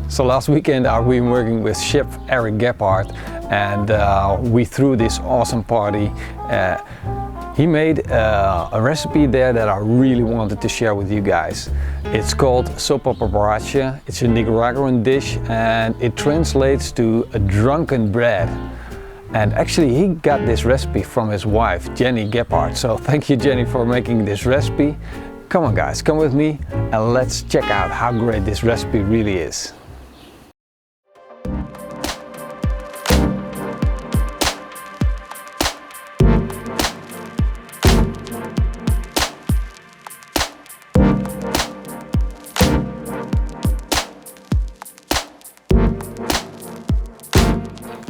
So last weekend I've been working with Chef Eric Gebhardt, and we threw this awesome party. He made a recipe there that I really wanted to share with you guys. It's called SOPA BORRACHA. It's a Nicaraguan dish and it translates to a drunken bread. And actually he got this recipe from his wife, Jenny Gebhardt. So thank you, Jenny, for making this recipe. Come on guys, come with me and let's check out how great this recipe really is.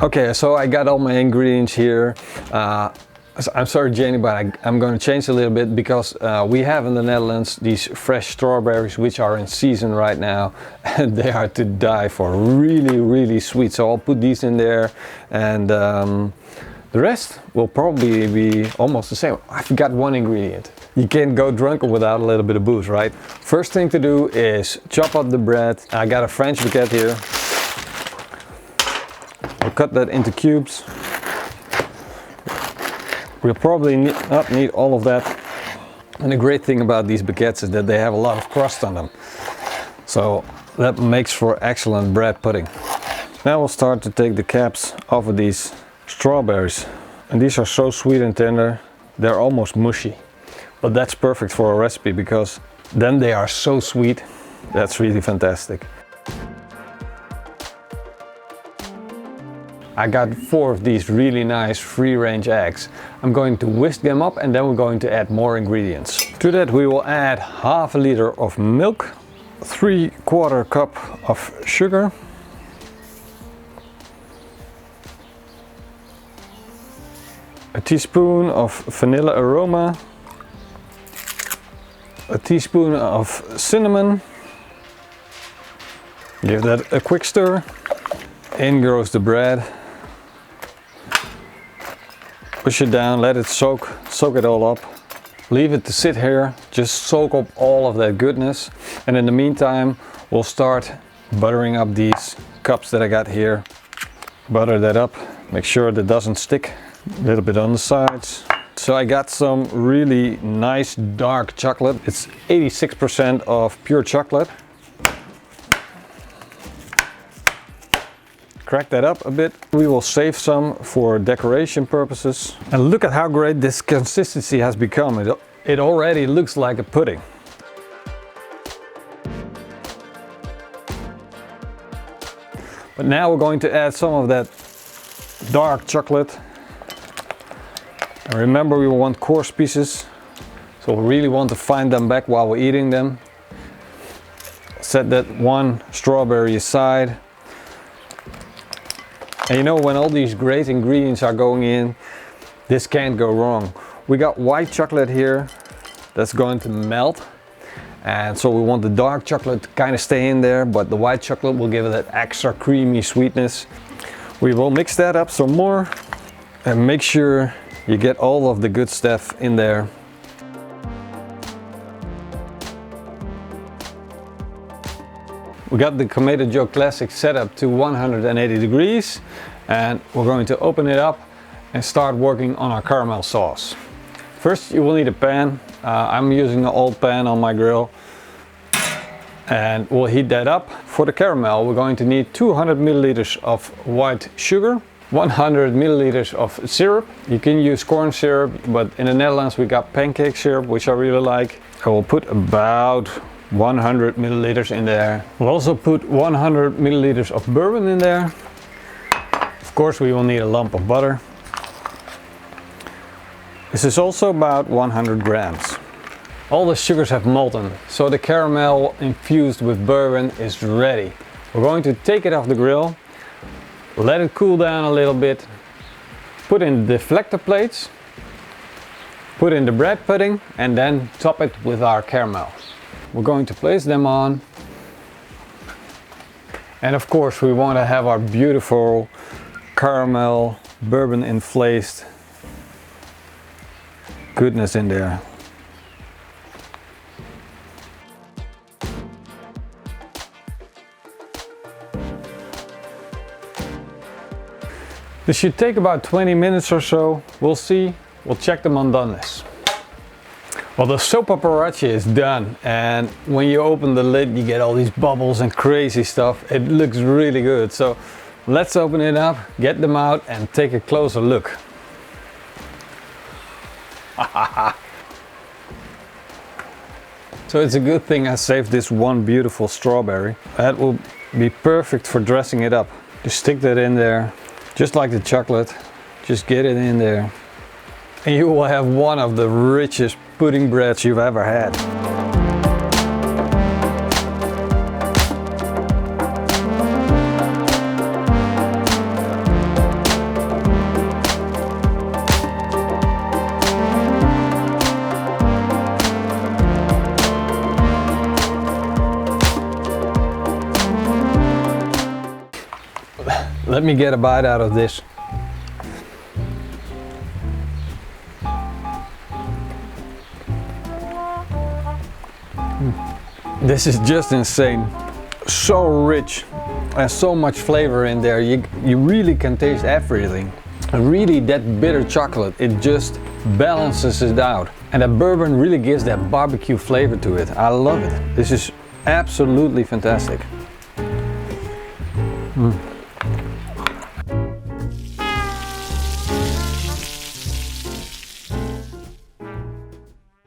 Okay, so I got all my ingredients here. I'm sorry, Jenny, but I'm going to change a little bit because we have in the Netherlands these fresh strawberries which are in season right now and they are to die for. Really sweet. So I'll put these in there, and the rest will probably be almost the same. I forgot one ingredient. You can't go drunken without a little bit of booze, right? First thing to do is chop up the bread. I got a French baguette here. I'll cut that into cubes. We'll probably not need all of that. And the great thing about these baguettes is that they have a lot of crust on them. So that makes for excellent bread pudding. Now we'll start to take the caps off of these strawberries. And these are so sweet and tender, they're almost mushy. But that's perfect for a recipe because then they are so sweet. That's really fantastic. I got 4 of these really nice free-range eggs. I'm going to whisk them up and then we're going to add more ingredients. To that we will add half a liter of milk, 3/4 cup of sugar, a teaspoon of vanilla aroma, a teaspoon of cinnamon. Give that a quick stir. In goes the bread. Push it down, let it soak it all up. Leave it to sit here, just soak up all of that goodness. And in the meantime, we'll start buttering up these cups that I got here. Butter that up, make sure that doesn't stick. A little bit on the sides. So I got some really nice dark chocolate. It's 86% of pure chocolate. Crack that up a bit. We will save some for decoration purposes. And look at how great this consistency has become. It already looks like a pudding. But now we're going to add some of that dark chocolate. And remember, we want coarse pieces, so we really want to find them back while we're eating them. Set that one strawberry aside. And you know, when all these great ingredients are going in, this can't go wrong. We got white chocolate here that's going to melt. And so we want the dark chocolate to kind of stay in there, but the white chocolate will give it that extra creamy sweetness. We will mix that up some more and make sure you get all of the good stuff in there. We got the Tomato Joe Classic set up to 180 degrees and we're going to open it up and start working on our caramel sauce. First you will need a pan. I'm using an old pan on my grill and we'll heat that up. For the caramel we're going to need 200 milliliters of white sugar, 100 milliliters of syrup. You can use corn syrup, but in the Netherlands we got pancake syrup, which I really like. I will put about 100 milliliters in there. We'll also put 100 milliliters of bourbon in there. Of course we will need a lump of butter. This is also about 100 grams. All the sugars have molten, so the caramel infused with bourbon is ready. We're going to take it off the grill, let it cool down a little bit, put in the deflector plates, put in the bread pudding and then top it with our caramel. We're going to place them on, and of course we want to have our beautiful caramel bourbon infused goodness in there. This should take about 20 minutes or so. We'll see. We'll check them on Doneness. Well, the SOPA BORRACHA is done, and when you open the lid you get all these bubbles and crazy stuff. It looks really good. So let's open it up, get them out and take a closer look. So it's a good thing I saved this one beautiful strawberry. That will be perfect for dressing it up. Just stick that in there, just like the chocolate. Just get it in there. And you will have one of the richest pudding breads you've ever had. Let me get a bite out of this. This is just insane. So rich and so much flavor in there. You really can taste everything. And really that bitter chocolate, it just balances it out. And the bourbon really gives that barbecue flavor to it. I love it. This is absolutely fantastic.